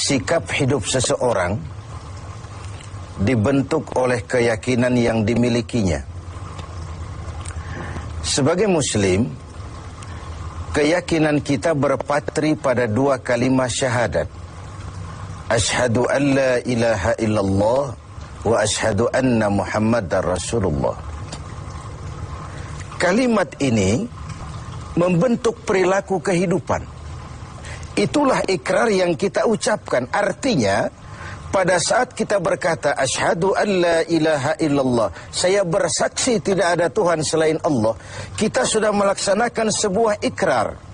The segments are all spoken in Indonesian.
sikap hidup seseorang dibentuk oleh keyakinan yang dimilikinya. Sebagai muslim, keyakinan kita berpatri pada dua kalimat syahadat. Asyhadu an la ilaha illallah wa asyhadu anna Muhammadar Rasulullah. Kalimat ini membentuk perilaku kehidupan. Itulah ikrar yang kita ucapkan. Artinya, pada saat kita berkata asyhadu an la ilaha illallah, saya bersaksi tidak ada Tuhan selain Allah, kita sudah melaksanakan sebuah ikrar.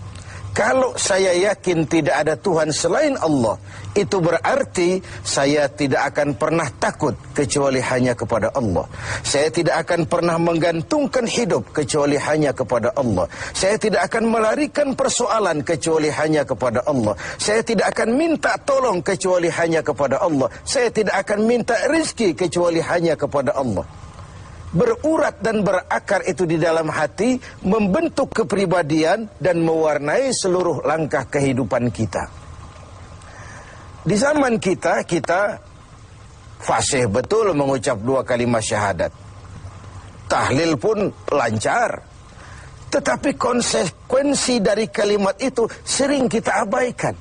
Kalau saya yakin tidak ada Tuhan selain Allah, itu berarti saya tidak akan pernah takut kecuali hanya kepada Allah. Saya tidak akan pernah menggantungkan hidup kecuali hanya kepada Allah. Saya tidak akan melarikan persoalan kecuali hanya kepada Allah. Saya tidak akan minta tolong kecuali hanya kepada Allah. Saya tidak akan minta rezeki kecuali hanya kepada Allah. Berurat dan berakar itu di dalam hati, membentuk kepribadian dan mewarnai seluruh langkah kehidupan kita. Di zaman kita fasih betul mengucap dua kalimat syahadat. Tahlil pun lancar. Tetapi konsekuensi dari kalimat itu sering kita abaikan.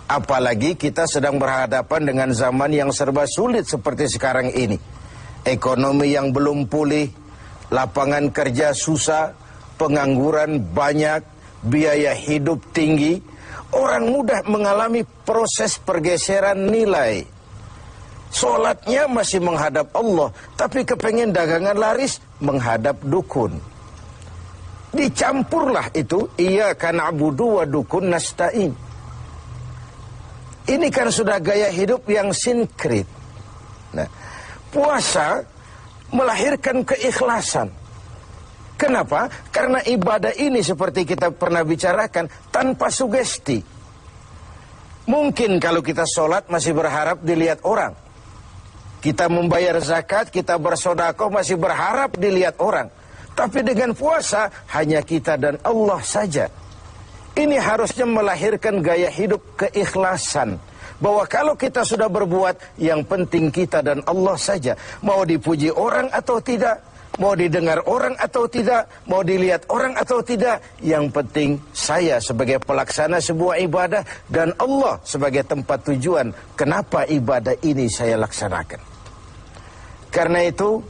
Apalagi kita sedang berhadapan dengan zaman yang serba sulit seperti sekarang ini. Ekonomi yang belum pulih, lapangan kerja susah, pengangguran banyak, biaya hidup tinggi. Orang mudah mengalami proses pergeseran nilai. Solatnya masih menghadap Allah, tapi kepengen dagangan laris menghadap dukun. Dicampurlah itu, iyyaka na'budu wa dukun nasta'in. Ini kan sudah gaya hidup yang sinkrit. Nah, puasa melahirkan keikhlasan. Kenapa? Karena ibadah ini seperti kita pernah bicarakan tanpa sugesti. Mungkin kalau kita sholat masih berharap dilihat orang. Kita membayar zakat, kita bersedekah masih berharap dilihat orang. Tapi dengan puasa hanya kita dan Allah saja. Ini harusnya melahirkan gaya hidup keikhlasan. Bahwa kalau kita sudah berbuat, yang penting kita dan Allah saja. Mau dipuji orang atau tidak, mau didengar orang atau tidak, mau dilihat orang atau tidak, yang penting saya sebagai pelaksana sebuah ibadah dan Allah sebagai tempat tujuan kenapa ibadah ini saya laksanakan. Karena itu,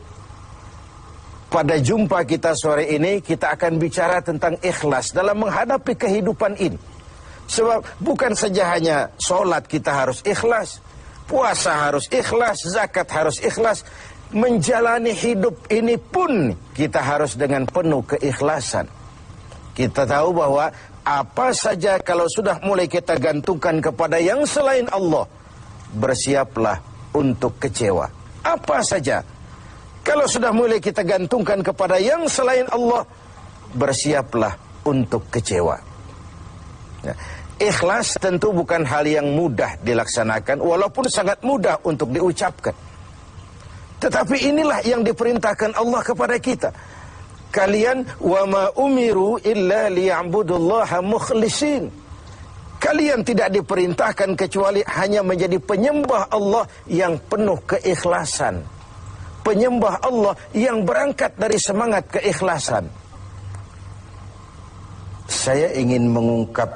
pada jumpa kita sore ini, kita akan bicara tentang ikhlas dalam menghadapi kehidupan ini. Sebab bukan saja hanya sholat kita harus ikhlas, puasa harus ikhlas, zakat harus ikhlas. Menjalani hidup ini pun kita harus dengan penuh keikhlasan. Kita tahu bahwa apa saja kalau sudah mulai kita gantungkan kepada yang selain Allah, bersiaplah untuk kecewa. Apa saja kalau sudah mulai kita gantungkan kepada yang selain Allah, bersiaplah untuk kecewa. Nah, ikhlas tentu bukan hal yang mudah dilaksanakan, walaupun sangat mudah untuk diucapkan. Tetapi inilah yang diperintahkan Allah kepada kita. Kalian wa ma umiru illa liya'budullaha mukhlisin. Kalian tidak diperintahkan kecuali hanya menjadi penyembah Allah yang penuh keikhlasan. Penyembah Allah yang berangkat dari semangat keikhlasan. Saya ingin mengungkap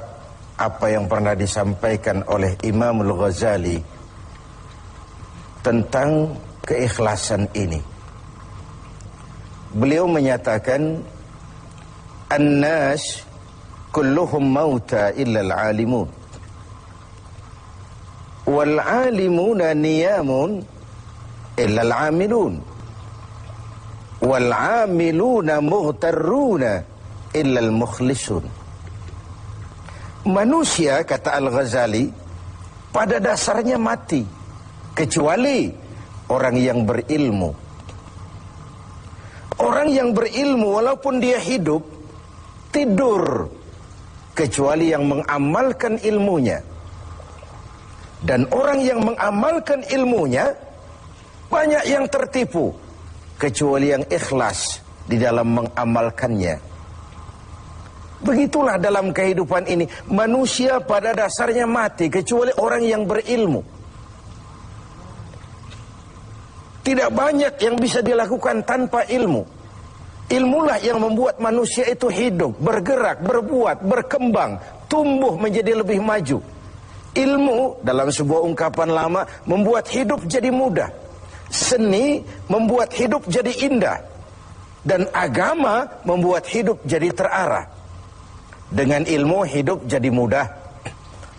apa yang pernah disampaikan oleh Imam Al-Ghazali tentang keikhlasan ini. Beliau menyatakan, "An-nas kulluhum mauta illa al-alimun. Wal-alimuna niyamun illa al-amilun. Wal-amiluna mughtarruna illa al-mukhlisun." Manusia, kata Al-Ghazali, pada dasarnya mati, kecuali orang yang berilmu. Orang yang berilmu walaupun dia hidup, tidur, kecuali yang mengamalkan ilmunya. Dan orang yang mengamalkan ilmunya, banyak yang tertipu, kecuali yang ikhlas di dalam mengamalkannya. Begitulah dalam kehidupan ini. Manusia pada dasarnya mati kecuali orang yang berilmu. Tidak banyak yang bisa dilakukan tanpa ilmu. Ilmulah yang membuat manusia itu hidup, bergerak, berbuat, berkembang, tumbuh menjadi lebih maju. Ilmu dalam sebuah ungkapan lama membuat hidup jadi mudah. Seni membuat hidup jadi indah. Dan agama membuat hidup jadi terarah. Dengan ilmu hidup jadi mudah.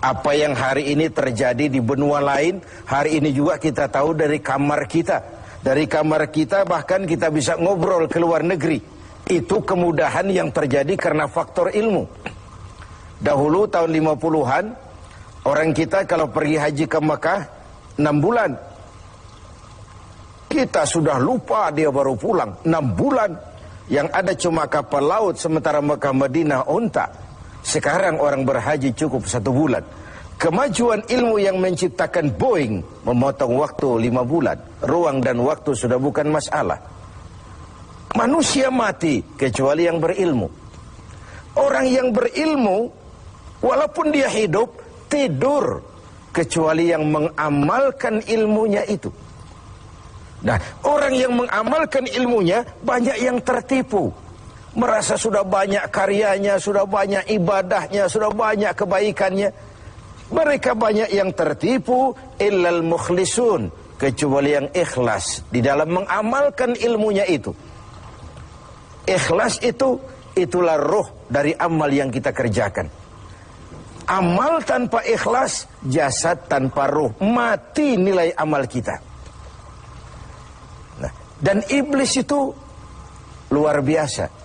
Apa yang hari ini terjadi di benua lain, hari ini juga kita tahu dari kamar kita. Dari kamar kita bahkan kita bisa ngobrol ke luar negeri. Itu kemudahan yang terjadi karena faktor ilmu. Dahulu tahun 50-an, orang kita kalau pergi haji ke Mekah 6 bulan. Kita sudah lupa dia baru pulang 6 bulan. Yang ada cuma kapal laut, sementara Mekah Madinah unta. Sekarang orang berhaji cukup 1 bulan. Kemajuan ilmu yang menciptakan Boeing memotong waktu 5 bulan. Ruang dan waktu sudah bukan masalah. Manusia mati kecuali yang berilmu. Orang yang berilmu, walaupun dia hidup, tidur kecuali yang mengamalkan ilmunya itu. Nah, orang yang mengamalkan ilmunya banyak yang tertipu. Merasa sudah banyak karyanya, sudah banyak ibadahnya, sudah banyak kebaikannya. Mereka banyak yang tertipu, illal mukhlisun, kecuali yang ikhlas di dalam mengamalkan ilmunya itu. Ikhlas itu, itulah ruh dari amal yang kita kerjakan. Amal tanpa ikhlas, jasad tanpa ruh, mati nilai amal kita. Nah, dan iblis itu luar biasa.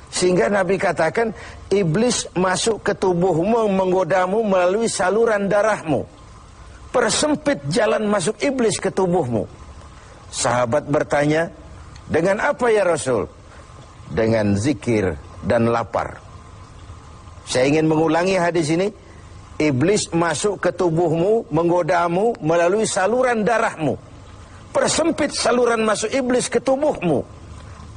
Sehingga Nabi katakan, iblis masuk ke tubuhmu, menggodamu melalui saluran darahmu. Persempit jalan masuk iblis ke tubuhmu. Sahabat bertanya, dengan apa ya Rasul? Dengan zikir dan lapar. Saya ingin mengulangi hadis ini. Iblis masuk ke tubuhmu, menggodamu melalui saluran darahmu. Persempit saluran masuk iblis ke tubuhmu.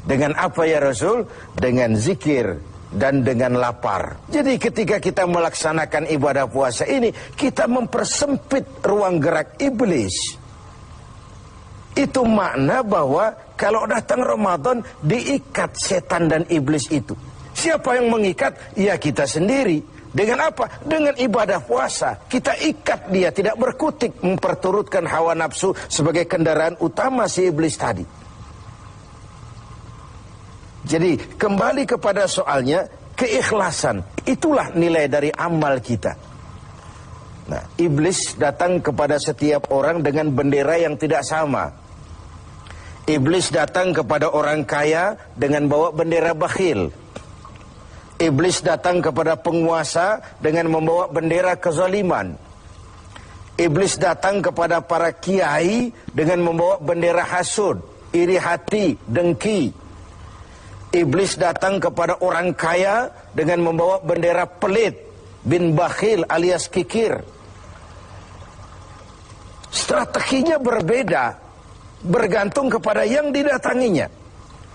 Dengan apa ya Rasul? Dengan zikir dan dengan lapar. Jadi ketika kita melaksanakan ibadah puasa ini, kita mempersempit ruang gerak iblis. Itu makna bahwa kalau datang Ramadan, diikat setan dan iblis itu. Siapa yang mengikat? Ya kita sendiri. Dengan apa? Dengan ibadah puasa. Kita ikat dia, tidak berkutik, memperturutkan hawa nafsu sebagai kendaraan utama si iblis tadi. Jadi kembali kepada soalnya, keikhlasan. Itulah nilai dari amal kita. Nah, iblis datang kepada setiap orang dengan bendera yang tidak sama. Iblis datang kepada orang kaya dengan bawa bendera bakhil. Iblis datang kepada penguasa dengan membawa bendera kezaliman. Iblis datang kepada para kiai dengan membawa bendera hasud, iri hati, dengki. Iblis datang kepada orang kaya dengan membawa bendera pelit, bin bakhil alias kikir. Strateginya berbeda, bergantung kepada yang didatanginya.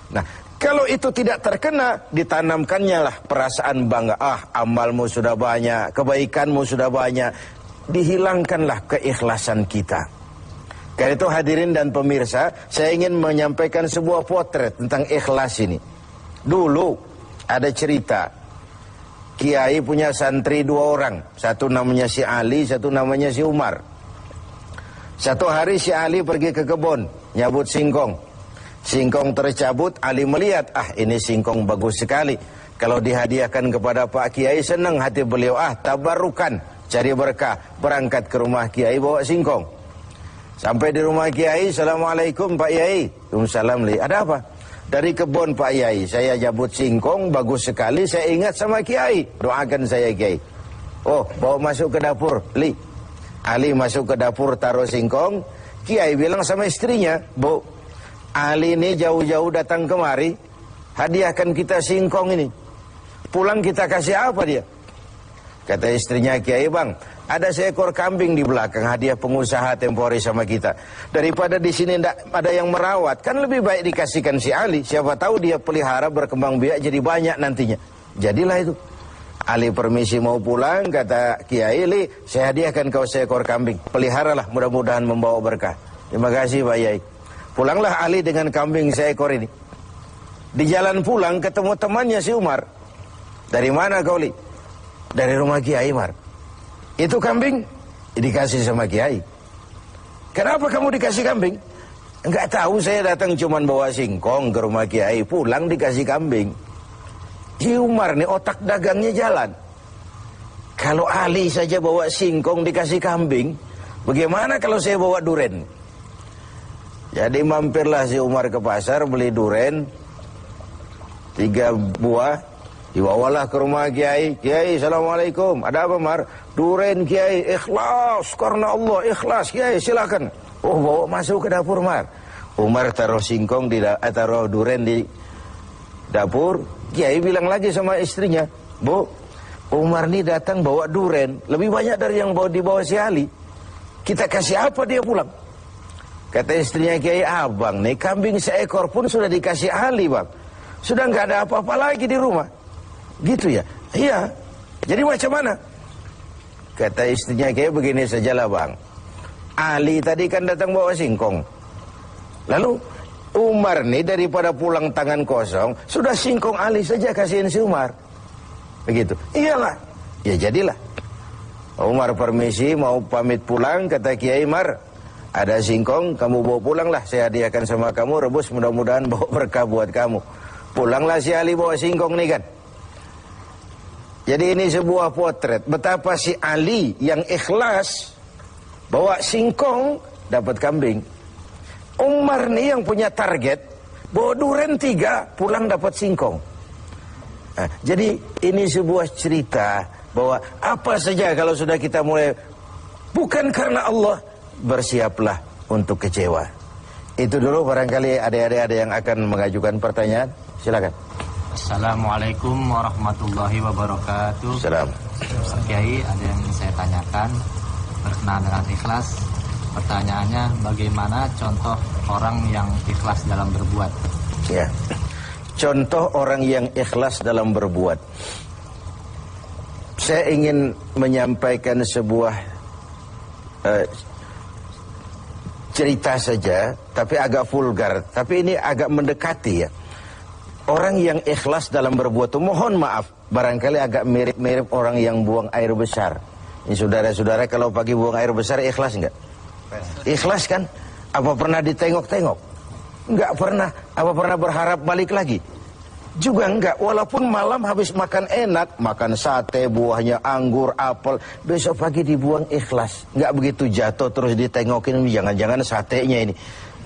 Nah, kalau itu tidak terkena, ditanamkannya lah perasaan bangga. Ah, amalmu sudah banyak, kebaikanmu sudah banyak. Dihilangkanlah keikhlasan kita. Karena itu hadirin dan pemirsa, saya ingin menyampaikan sebuah potret tentang ikhlas ini. Dulu ada cerita, kiai punya santri 2 orang. Satu namanya si Ali, satu namanya si Umar. Satu hari si Ali pergi ke kebun, nyabut singkong. Singkong tercabut, Ali melihat, ah ini singkong bagus sekali. Kalau dihadiahkan kepada Pak Kiai, senang hati beliau. Ah, tabarukan, cari berkah. Berangkat ke rumah Kiai, bawa singkong. Sampai di rumah Kiai, Assalamualaikum Pak Kiai. Waalaikumsalam. Ada apa? Dari kebun Pak Kiai, saya jabut singkong, bagus sekali. Saya ingat sama Kiai, doakan saya Kiai. Oh, bawa masuk ke dapur, Li. Ali masuk ke dapur, taruh singkong. Kiai bilang sama istrinya, Bu, Ali ini jauh-jauh datang kemari, hadiahkan kita singkong ini. Pulang kita kasih apa dia? Kata istrinya Kiai, Bang, ada seekor kambing di belakang, hadiah pengusaha tempo hari sama kita. Daripada di sini tidak ada yang merawat, kan lebih baik dikasihkan si Ali. Siapa tahu dia pelihara berkembang biak jadi banyak nantinya. Jadilah itu. Ali permisi mau pulang, kata Kiai, "Li, saya hadiahkan kau seekor kambing. Peliharalah, mudah-mudahan membawa berkah." "Terima kasih Pak Yai." Pulanglah Ali dengan kambing seekor ini. Di jalan pulang ketemu temannya si Umar. "Dari mana kau, Li?" "Dari rumah Kiai, Umar." "Itu kambing?" "Dikasih sama Kiai." "Kenapa kamu dikasih kambing?" "Enggak tahu, saya datang cuman bawa singkong ke rumah Kiai, pulang dikasih kambing." Si Umar nih otak dagangnya jalan. Kalau Ali saja bawa singkong dikasih kambing, bagaimana kalau saya bawa duren? Jadi mampirlah si Umar ke pasar beli duren 3 buah, dibawalah ke rumah Kiai. "Kiai, assalamualaikum." "Ada apa, Mar?" "Duren Kiai, ikhlas karena Allah, ikhlas Kiai, silakan." "Oh, bawa masuk ke dapur, Mar." Umar taruh singkong taruh duren di dapur. Kiai bilang lagi sama istrinya, "Bu, Umar nih datang bawa duren lebih banyak dari yang dibawa si Ali. Kita kasih apa dia pulang?" Kata istrinya Kiai, "Abang nih kambing seekor pun sudah dikasih Ali, Bang. Sudah nggak ada apa-apa lagi di rumah." "Gitu ya?" "Iya." "Jadi macam mana?" Kata istrinya Kiai, "Begini sajalah, Bang. Ali tadi kan datang bawa singkong. Lalu Umar nih daripada pulang tangan kosong, sudah singkong Ali saja kasihin si Umar." Begitu. "Iyalah." Ya jadilah. Umar permisi mau pamit pulang, kata Kiai, "Mar, ada singkong, kamu bawa pulanglah, saya hadiahkan sama kamu, rebus, mudah-mudahan bawa berkah buat kamu." Pulanglah si Ali bawa singkong nih kan. Jadi ini sebuah potret betapa si Ali yang ikhlas bawa singkong dapat kambing. Umar nih yang punya target, bawa duren 3, pulang dapat singkong. Nah, jadi ini sebuah cerita bahwa apa saja kalau sudah kita mulai bukan karena Allah, bersiaplah untuk kecewa. Itu dulu, barangkali adik-adik ada yang akan mengajukan pertanyaan. Silakan. Assalamualaikum warahmatullahi wabarakatuh. Salam. Ustaz Kiai, ada yang ingin saya tanyakan berkenaan dengan ikhlas. Pertanyaannya, bagaimana contoh orang yang ikhlas dalam berbuat? Ya, contoh orang yang ikhlas dalam berbuat. Saya ingin menyampaikan sebuah cerita saja, tapi agak vulgar. Tapi ini agak mendekati ya. Orang yang ikhlas dalam berbuat itu, mohon maaf, barangkali agak mirip-mirip orang yang buang air besar. Ini saudara-saudara, kalau pagi buang air besar ikhlas enggak? Ikhlas kan? Apa pernah ditengok-tengok? Enggak pernah. Apa pernah berharap balik lagi? Juga enggak. Walaupun malam habis makan enak, makan sate, buahnya anggur, apel, besok pagi dibuang ikhlas. Enggak begitu jatuh terus ditengokin, jangan-jangan satenya ini.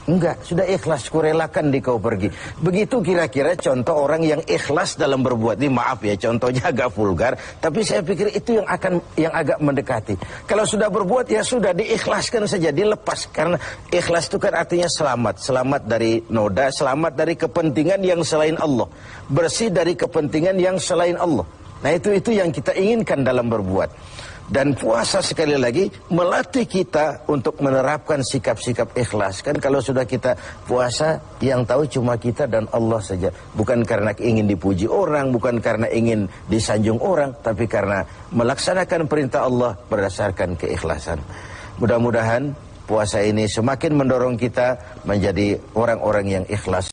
Enggak, sudah ikhlas, kurelakan di kau pergi. Begitu kira-kira contoh orang yang ikhlas dalam berbuat. Ini maaf ya, contohnya agak vulgar, tapi saya pikir itu yang agak mendekati. Kalau sudah berbuat ya sudah diikhlaskan saja, dilepas, karena ikhlas itu kan artinya selamat, selamat dari noda, selamat dari kepentingan yang selain Allah, bersih dari kepentingan yang selain Allah. Nah itu yang kita inginkan dalam berbuat. Dan puasa sekali lagi melatih kita untuk menerapkan sikap-sikap ikhlas. Kan kalau sudah kita puasa, yang tahu cuma kita dan Allah saja. Bukan karena ingin dipuji orang, bukan karena ingin disanjung orang, tapi karena melaksanakan perintah Allah berdasarkan keikhlasan. Mudah-mudahan puasa ini semakin mendorong kita menjadi orang-orang yang ikhlas